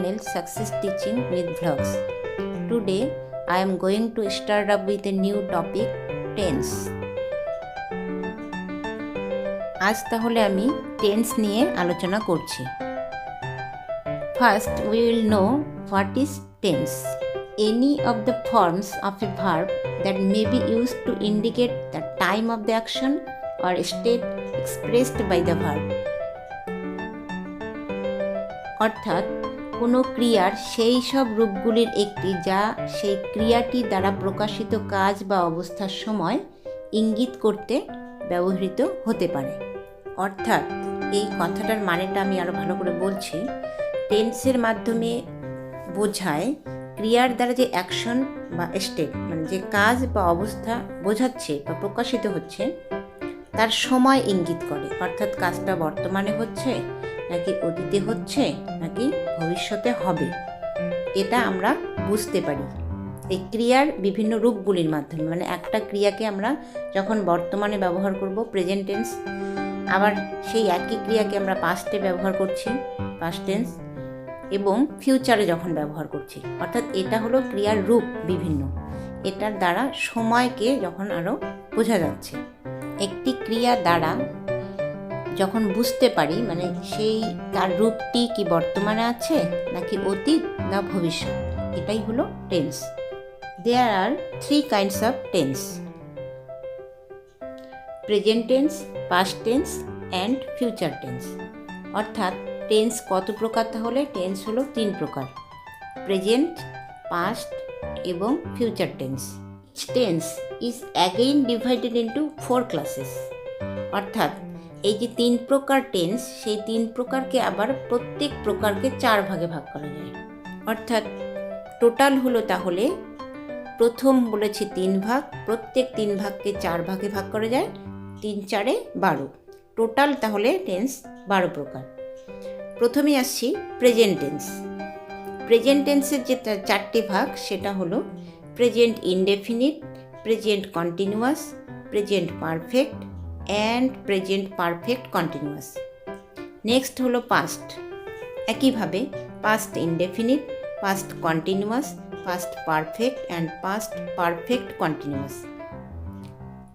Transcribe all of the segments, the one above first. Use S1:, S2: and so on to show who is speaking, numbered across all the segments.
S1: channel Success Teaching with Vlogs. Today I am going to start up with a new topic, tense. আজ তাহলে আমি tense নিয়ে আলোচনা করছি। First we will know what is tense. Any of the forms of a verb that may be used to indicate the time of the action or state expressed by the verb. অর্থাৎ কোনো ক্রিয়ার সেই সব রূপগুলির একটি যা সেই ক্রিয়াটি দ্বারা প্রকাশিত কাজ বা অবস্থার সময় ইঙ্গিত করতে ব্যবহৃত হতে পারে। অর্থাৎ এই কথাটার মানেটা আমি আরও ভালো করে বলছি। টেন্সের মাধ্যমে বোঝায় ক্রিয়ার দ্বারা যে অ্যাকশন বা স্টেট মানে যে কাজ বা অবস্থা বোঝাচ্ছে বা প্রকাশিত হচ্ছে তার সময় ইঙ্গিত করে। অর্থাৎ কাজটা বর্তমানে হচ্ছে নাকি অতীতে হচ্ছে নাকি ভবিষ্যতে হবে, এটা আমরা বুঝতে পারি এই ক্রিয়ার বিভিন্ন রূপগুলির মাধ্যমে। মানে একটা ক্রিয়াকে আমরা যখন বর্তমানে ব্যবহার করব প্রেজেন্ট টেন্স, আবার সেই একই ক্রিয়াকে আমরা পাস্টে ব্যবহার করছি পাস্ট টেন্স, এবং ফিউচারে যখন ব্যবহার করছি। অর্থাৎ এটা হলো ক্রিয়ার রূপ বিভিন্ন, এটার দ্বারা সময়কে যখন আরও বোঝা যাচ্ছে। একটি ক্রিয়া দ্বারা যখন বুঝতে পারি মানে সেই তার রূপটি কি বর্তমানে আছে নাকি অতীত না ভবিষ্যৎ, এটাই হলো tense. There are 3 kinds of tense: present tense, past tense and future tense. অর্থাৎ টেন্স কত প্রকার? তাহলে টেন্স হলো 3 প্রকার: প্রেজেন্ট, পাস্ট এবং future tense. Each tense is again divided into 4 classes। অর্থাৎ এই যে 3 প্রকার টেন্স, সেই 3 প্রকারকে আবার প্রত্যেক প্রকারকে 4 ভাগে ভাগ করা যায়। অর্থাৎ টোটাল হলো তাহলে প্রথম বলেছি 3 ভাগ, প্রত্যেক 3 ভাগকে 4 ভাগে ভাগ করা যায়, 3 4 12। টোটাল তাহলে টেন্স 12 প্রকার। প্রথমে আসছি প্রেজেন্ট টেন্স। প্রেজেন্ট টেন্সের যে 4টি ভাগ সেটা হলো present indefinite, present continuous, present perfect and present perfect continuous. Next হলো পাস্ট। একইভাবে past indefinite, past continuous, past perfect and past perfect continuous.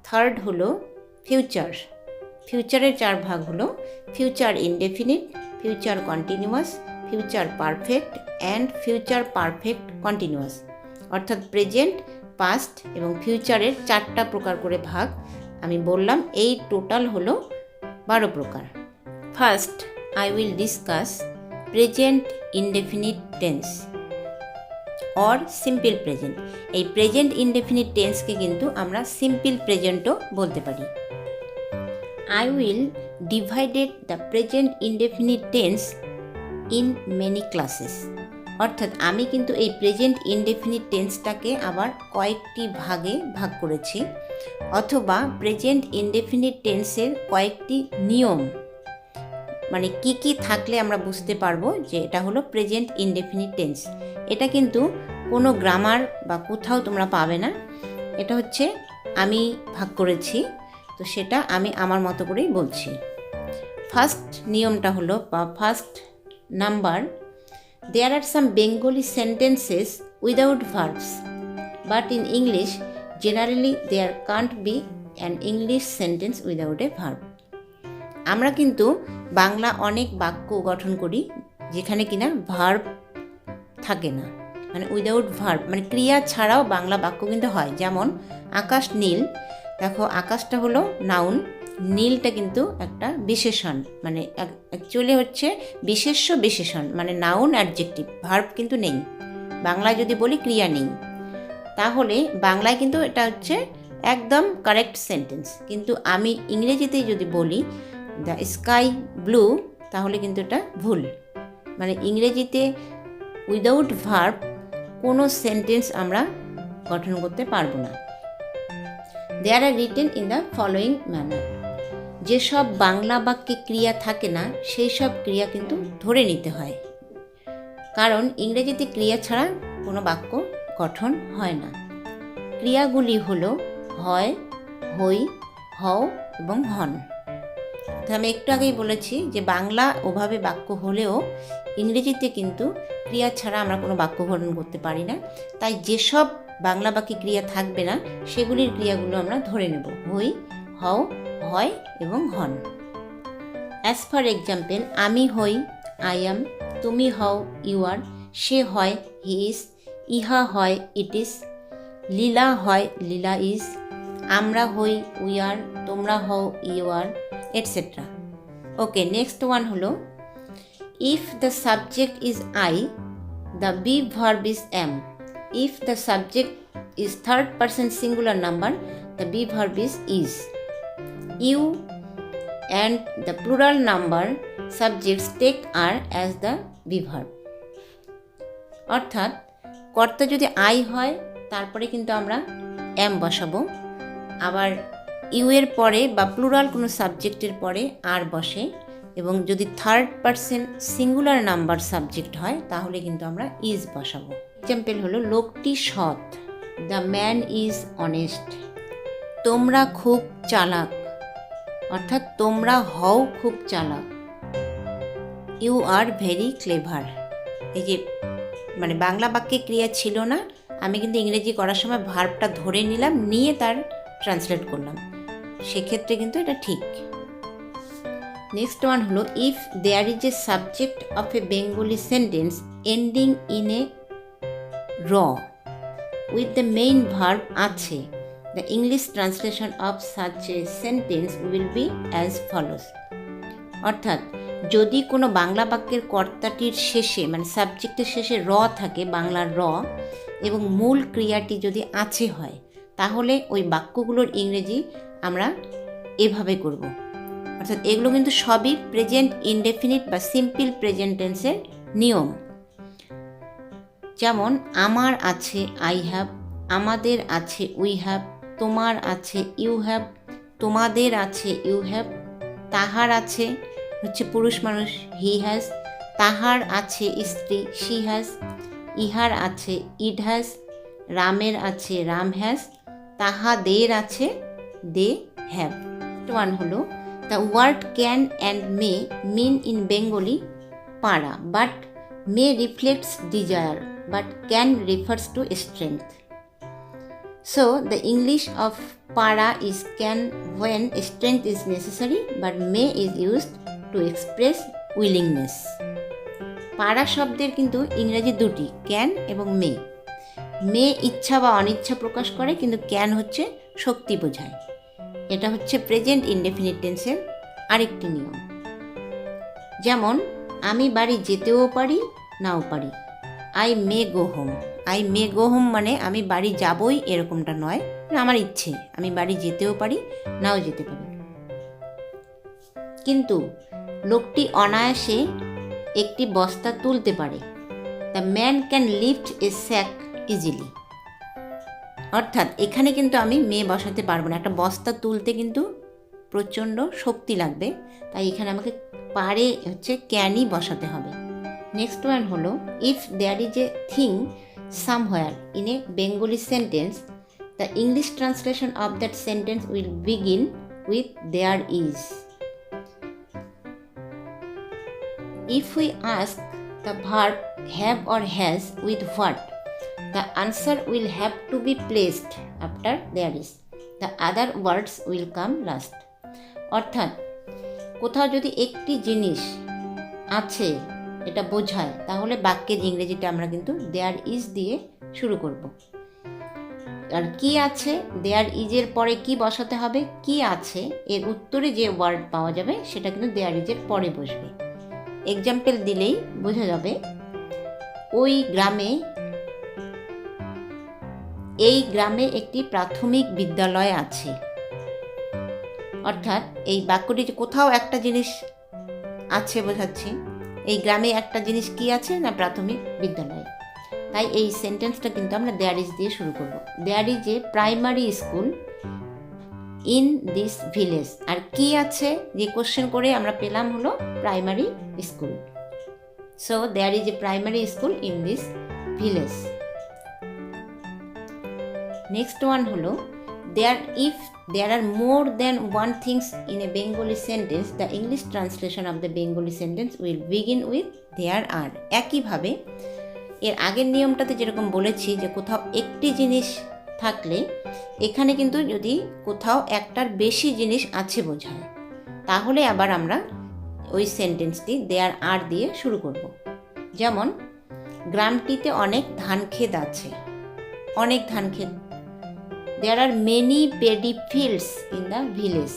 S1: Third হলো ফিউচার। ফিউচারের 4 ভাগ হলো future indefinite, future continuous, future perfect and future perfect continuous. অর্থাৎ present, past এবং ফিউচারের 4টা প্রকার করে ভাগ আমি বললাম। এই টোটাল হলো 12 প্রকার। First I will discuss present indefinite tense or simple present. এই প্রেজেন্ট ইনডেফিনিট টেন্সকে কিন্তু আমরা সিম্পল প্রেজেন্টও বলতে পারি। I will divided the present indefinite tense in many classes। অর্থাৎ আমি কিন্তু এই প্রেজেন্ট ইনডেফিনিট টেন্সটাকে আবার কয়েকটি ভাগে ভাগ করেছি, অথবা প্রেজেন্ট ইনডেফিনিট টেন্সের কয়েকটি নিয়ম মানে কি কি থাকলে আমরা বুঝতে পারবো যে এটা হলো প্রেজেন্ট ইনডেফিনিট টেন্স। এটা কিন্তু কোনো গ্রামার বা কোথাও তোমরা পাবে না, এটা হচ্ছে আমি ভাগ করেছি, তো সেটা আমি আমার মতো করেই বলছি। ফার্স্ট নিয়মটা হলো বা first number, there are some Bengali sentences without verbs but in English generally there can't be an English sentence without a verb. আমরা কিন্তু বাংলা অনেক বাক্য গঠন করি যেখানে কিনা ভার্ব থাকে না, মানে উইদাউট ভার্ব মানে ক্রিয়া ছাড়াও বাংলা বাক্য কিন্তু হয়। যেমন আকাশ নীল, দেখো আকাশটা হলো নাউন, নীলটা কিন্তু একটা বিশেষণ, মানে অ্যাকচুয়ালি হচ্ছে বিশেষ্য বিশেষণ, মানে নাউন অ্যাডজেক্টিভ, ভার্ব কিন্তু নেই। বাংলায় যদি বলি ক্রিয়া নেই, তাহলে বাংলায় কিন্তু এটা হচ্ছে একদম কারেক্ট সেন্টেন্স। কিন্তু আমি ইংরেজিতেই যদি বলি দ্য স্কাই ব্লু, তাহলে কিন্তু এটা ভুল। মানে ইংরেজিতে উইদাউট ভার্ব কোনো সেন্টেন্স আমরা গঠন করতে পারবো না। There are written in the following manner. যেসব বাংলা বাক্যে ক্রিয়া থাকে না সেই সব ক্রিয়া কিন্তু ধরে নিতে হয়, কারণ ইংরেজিতে ক্রিয়া ছাড়া কোনো বাক্য গঠন হয় না। ক্রিয়াগুলি হলো হয়, হই, হও এবং হন। আমি একটু আগেই বলেছি যে বাংলা ওভাবে বাক্য হলেও ইংরেজিতে কিন্তু ক্রিয়া ছাড়া আমরা কোনো বাক্য গঠন করতে পারি না। তাই যেসব বাংলা বাক্যে ক্রিয়া থাকবে না সেগুলির ক্রিয়াগুলো আমরা ধরে নেব, হই, হও, হয় এবং হন। অ্যাজ ফর এক্সাম্পল, আমি হই, আই অ্যাম, তুমি হও, ইউ আর, সে হয়, হি ইজ, ইহা হয়, ইট ইজ, লীলা হয়, লীলা ইজ, আমরা হই, উই আর, তোমরা হও, you are, etcetera. Okay, next one হলো, if the subject is I, the be verb is am. If the subject is third person singular number, the be verb is. You and the plural number subjects take are as the be verb. অর্থাৎ কর্তা যদি I হয় তারপরে কিন্তু আমরা M বসাবো, আবার you এর পরে বা প্লুরাল কোনো সাবজেক্টের পরে আর বসে, এবং যদি third person singular number subject হয় তাহলে কিন্তু আমরা ইজ বসাবো। এক্সাম্পল হলো, লোকটি সৎ, দ্য ম্যান ইজ অনেস্ট। তোমরা খুব চালাক, অর্থাৎ তোমরা হও খুব চালাক। You are very clever. এই যে মানে বাংলা বাক্যে ক্রিয়া ছিল না, আমি কিন্তু ইংরেজি করার সময় ভার্বটা ধরে নিলাম, নিয়ে তার ট্রান্সলেট করলাম, সেক্ষেত্রে কিন্তু এটা ঠিক। নেক্সট ওয়ান হলো, if there is a subject of a Bengali sentence ending in a র with the main verb আছে, the English translation of such a sentence will be as follows. অর্থাৎ যদি কোনো বাংলা বাক্যের কর্তাটির শেষে মানে সাবজেক্টের শেষে র থাকে, বাংলার র, এবং মূল ক্রিয়াটি যদি আছে হয়, তাহলে ওই বাক্যগুলোর ইংরেজি আমরা এভাবে করব। অর্থাৎ এগুলো কিন্তু সবই প্রেজেন্ট ইনডেফিনিট বা সিম্পল প্রেজেন্ট টেন্সের নিয়ম। যেমন আমার আছে আই হ্যাভ, আমাদের আছে উই হ্যাভ, তোমার আছে ইউ হ্যাভ, তোমাদের আছে ইউ হ্যাভ, তাহার আছে হচ্ছে পুরুষ মানুষ হি হ্যাজ, তাহার আছে স্ত্রী শি হ্যাজ, ইহার আছে ইট হ্যাজ, রামের আছে রাম হ্যাজ, তাহাদের আছে দে হ্যাভ। ওয়ান হলো, the word can and may mean in Bengali পাড়া, but may reflects desire, but can refers to strength. So the English of para is can when strength is necessary, but may is used to express willingness. para শব্দের কিন্তু ইংরেজি দুটি, can এবং মে। মে ইচ্ছা বা অনিচ্ছা প্রকাশ করে, কিন্তু ক্যান হচ্ছে শক্তি বোঝায়। এটা হচ্ছে প্রেজেন্ট ইনডেফিনিট টেন্সের আরেকটি নিয়ম। যেমন আমি বাড়ি যেতেও পারি নাও পারি, I may go home. I may go home মানে আমি বাড়ি যাবই এরকমটা নয়, আমার ইচ্ছে, আমি বাড়ি যেতেও পারি নাও যেতে পারি। কিন্তু লোকটি অনায়াসে একটি বস্তা তুলতে পারে, the man can lift a sack easily. অর্থাৎ এখানে কিন্তু আমি মে বসাতে পারবো না, একটা বস্তা তুলতে কিন্তু প্রচণ্ড শক্তি লাগবে, তাই এখানে আমাকে পারে হচ্ছে ক্যানই বসাতে হবে। নেক্সট ওয়ান হলো, if there is a thing somewhere in a Bengali sentence, the English translation of that sentence will begin with there is. If we ask the verb have or has with what, the answer will have to be placed after there is. The other words will come last. অর্থাৎ কোথাও যদি একটি জিনিস আছে এটা বোঝায়, তাহলে বাক্যের ইংরেজিটা আমরা কিন্তু দেয়ার ইজ দিয়ে শুরু করব। আর কি আছে, দেয়ার ইজের পরে কি বসাতে হবে, কি আছে এর উত্তরে যে ওয়ার্ড পাওয়া যাবে সেটা কিন্তু দেয়ার ইজের পরে বসবে। এক্সাম্পল দিলেই বোঝা যাবে, ওই গ্রামে এই গ্রামে একটি প্রাথমিক বিদ্যালয় আছে। অর্থাৎ এই বাক্যটি কোথাও একটা জিনিস আছে বোঝাচ্ছি, এই গ্রামে একটা জিনিস কি আছে না প্রাথমিক বিদ্যালয়, তাই এই সেন্টেন্সটা কিন্তু আমরা দেয়ার ইজ দিয়ে শুরু করব। There is a primary school in this village. আর কি আছে যে কোশ্চেন করে আমরা পেলাম হলো primary school. So there is a primary school in this village. Next one হলো, if there are more than one things in a Bengali sentence, the English translation of the Bengali sentence will begin with there are. একইভাবে এর আগের নিয়মটাতে যেরকম বলেছি যে কোথাও একটি জিনিস থাকলে এখানে কিন্তু যদি কোথাও একটার বেশি জিনিস আছে বোঝায়, তাহলে আবার আমরা ওই সেন্টেন্সটি দেয়ার আর দিয়ে শুরু করব। যেমন গ্রামটিতে অনেক ধান ক্ষেত আছে, অনেক ধান ক্ষেত। There are many paddy fields in the village.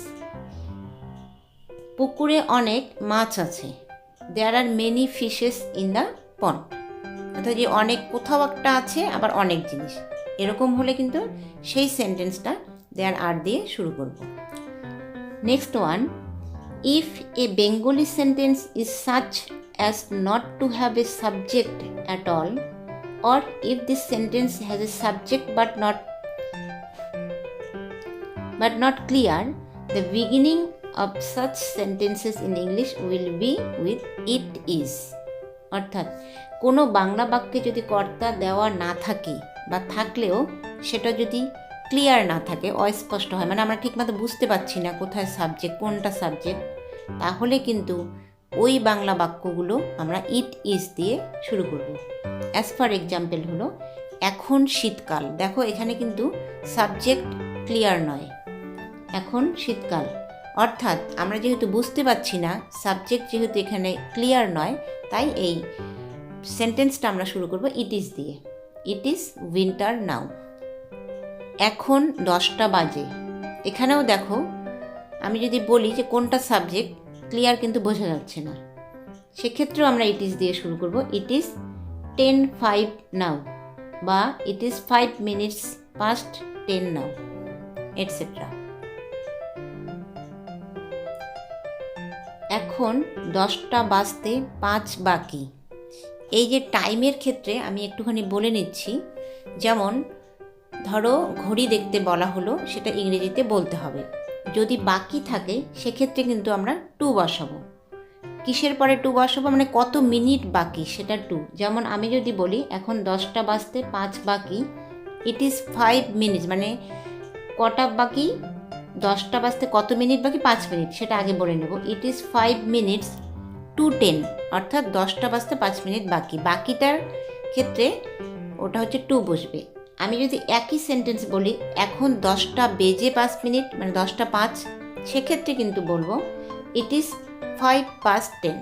S1: পুকুরে অনেক মাছ আছে। There are many fishes in the pond. অর্থাৎ যে অনেক কোথাও একটা আছে আবার অনেক জিনিস, এরকম হলে কিন্তু সেই সেন্টেন্সটা দেয়ার আর দিয়ে শুরু করব। Next one, if A Bengali sentence is such as not to have a subject at all, or if this sentence has a subject but not clear, the beginning of such sentences in English will be with it is. অর্থাৎ কোনো বাংলা বাক্যে যদি কর্তা দেওয়া না থাকে বা থাকলেও সেটা যদি ক্লিয়ার না থাকে, অস্পষ্ট হয়, মানে আমরা ঠিকমতো বুঝতে পারছি না কোথায় সাবজেক্ট, কোনটা সাবজেক্ট, তাহলে কিন্তু ওই বাংলা বাক্যগুলো আমরা ইট ইজ দিয়ে শুরু করব। অ্যাজ ফর এক্সাম্পল হলো এখন শীতকাল। দেখো এখানে কিন্তু সাবজেক্ট ক্লিয়ার নয়, এখন শীতকাল। অর্থাৎ আমরা যেহেতু বুঝতে পারছি না, সাবজেক্ট যেহেতু এখানে ক্লিয়ার নয়, তাই এই সেন্টেন্সটা আমরা শুরু করব ইট ইজ দিয়ে। ইট ইজ উইন্টার নাও। এখন 10টা বাজে। এখানেও দেখো আমি যদি বলি যে কোনটা সাবজেক্ট, ক্লিয়ার কিন্তু বোঝা যাচ্ছে না, সেক্ষেত্রেও আমরা ইট ইজ দিয়ে শুরু করব। ইট ইজ 10:05 নাও, বা it is 5 minutes past 10 now, etcetera. এখন 10টা বাজতে 5 বাকি। এই যে টাইমের ক্ষেত্রে আমি একটুখানি বলে নিচ্ছি, যেমন ধরো ঘড়ি দেখতে বলা হলো, সেটা ইংরেজিতে বলতে হবে। যদি বাকি থাকে সেক্ষেত্রে কিন্তু আমরা টু বসাবো। কিসের পরে টু বসাবো, মানে কত মিনিট বাকি সেটা টু। যেমন আমি যদি বলি এখন 10টা বাজতে 5 বাকি, ইট ইজ 5 minutes, মানে কটা বাকি, 10টা বাজতে কত মিনিট বাকি, 5 মিনিট, সেটা আগে বলে নেব। ইট ইজ 5 minutes to 10, অর্থাৎ 10টা বাজতে 5 মিনিট বাকি। বাকিটার ক্ষেত্রে ওটা হচ্ছে টু বসবে। আমি যদি একই সেন্টেন্স বলি এখন 10টা বেজে 5 মিনিট, মানে 10টা 5, সেক্ষেত্রে কিন্তু বলবো ইট ইজ 5 past 10।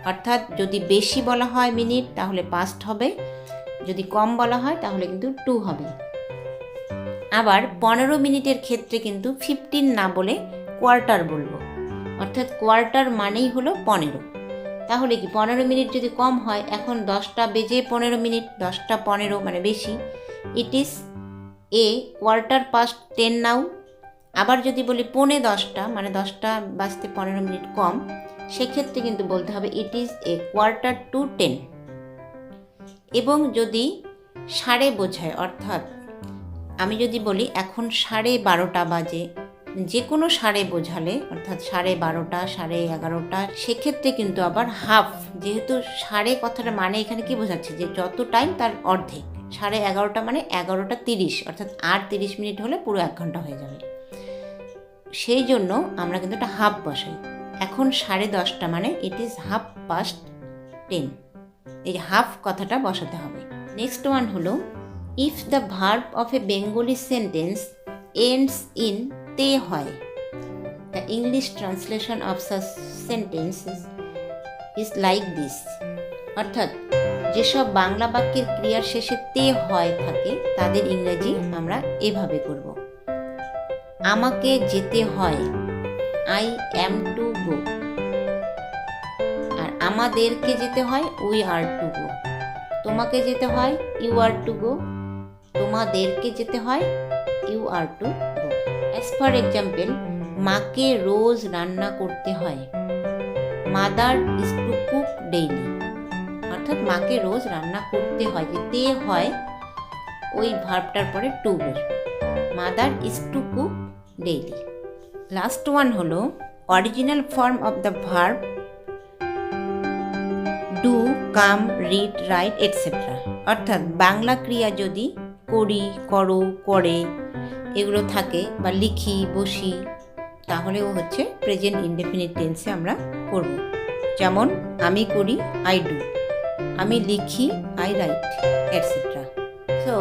S1: অর্থাৎ যদি বেশি বলা হয় মিনিট তাহলে পাস্ট হবে, যদি কম বলা হয় তাহলে কিন্তু টু হবে। আবার 15 মিনিটের ক্ষেত্রে কিন্তু 15 না বলে কোয়ার্টার বলবো। অর্থাৎ কোয়ার্টার মানেই হলো 15। তাহলে কি 15 মিনিট যদি কম হয়, এখন 10টা বেজে 15 মিনিট, 10টা 15 মানে বেশি, ইট ইজ এ কোয়ার্টার পাস্ট 10 নাও। আবার যদি বলি 10:45, মানে 10টা বাজতে 15 মিনিট কম, সেক্ষেত্রে কিন্তু বলতে হবে it is a quarter to 10। এবং যদি সাড়ে বোঝায়, অর্থাৎ আমি যদি বলি এখন 12:30 বাজে, যে কোনো সাড়ে বোঝালে, অর্থাৎ 12:30, 11:30, সেক্ষেত্রে কিন্তু আবার হাফ, যেহেতু সাড়ে কথাটা মানে এখানে কি বোঝাচ্ছে যে যত টাইম তার অর্ধেক। 11:30 মানে 11:30, অর্থাৎ আর 30 মিনিট হলে পুরো 1 ঘন্টা হয়ে যাবে। সেই জন্য আমরা কিন্তু একটা হাফ বসাই। এখন 10:30 মানে ইট ইজ হাফ পাস্ট 10, এই হাফ কথাটা বসাতে হবে। নেক্সট ওয়ান হলো if the verb of a Bengali sentence ends in তে হয়, the English translation of such sentences is like this. অর্থাৎ যেসব বাংলা বাক্যের ক্রিয়ার শেষে তে হয় থাকে তাদের ইংরেজি আমরা এভাবে করব। আমাকে যেতে হয়, আই অ্যাম টু গো। আর আমাদেরকে যেতে হয়, উই আর টু গো। তোমাকে যেতে হয়, ইউ আর টু গো। তোমাদেরকে যেতে হয়, you are to go. As for example, মাকে রোজ রান্না করতে হয়, mother is to cook daily. অর্থাৎ মাকে রোজ রান্না করতে হয়, যেতে হয়, ওই ভার্বটার পরে টু বসবে। Mother is to cook daily. Last one হলো original form of the verb do, come, read, write, etcetera. অর্থাৎ বাংলা ক্রিয়া যদি করি, করো, করে এগুলো থাকে, বা লিখি, বসি, তাহলেও হচ্ছে প্রেজেন্ট ইনডেফিনিট টেন্সে আমরা করব। যেমন আমি করি, আই ডু। আমি লিখি, I write, etc. So,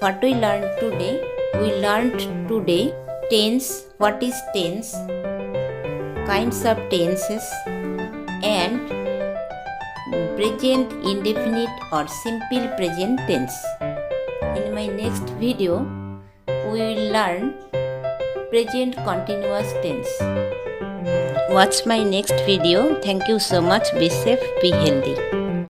S1: what we learned today? We learned today tense, what is tense, kinds of tenses, and present indefinite or simple present tense. In my next video, we will learn present continuous tense. Watch my next video. Thank you so much. Be safe, be healthy.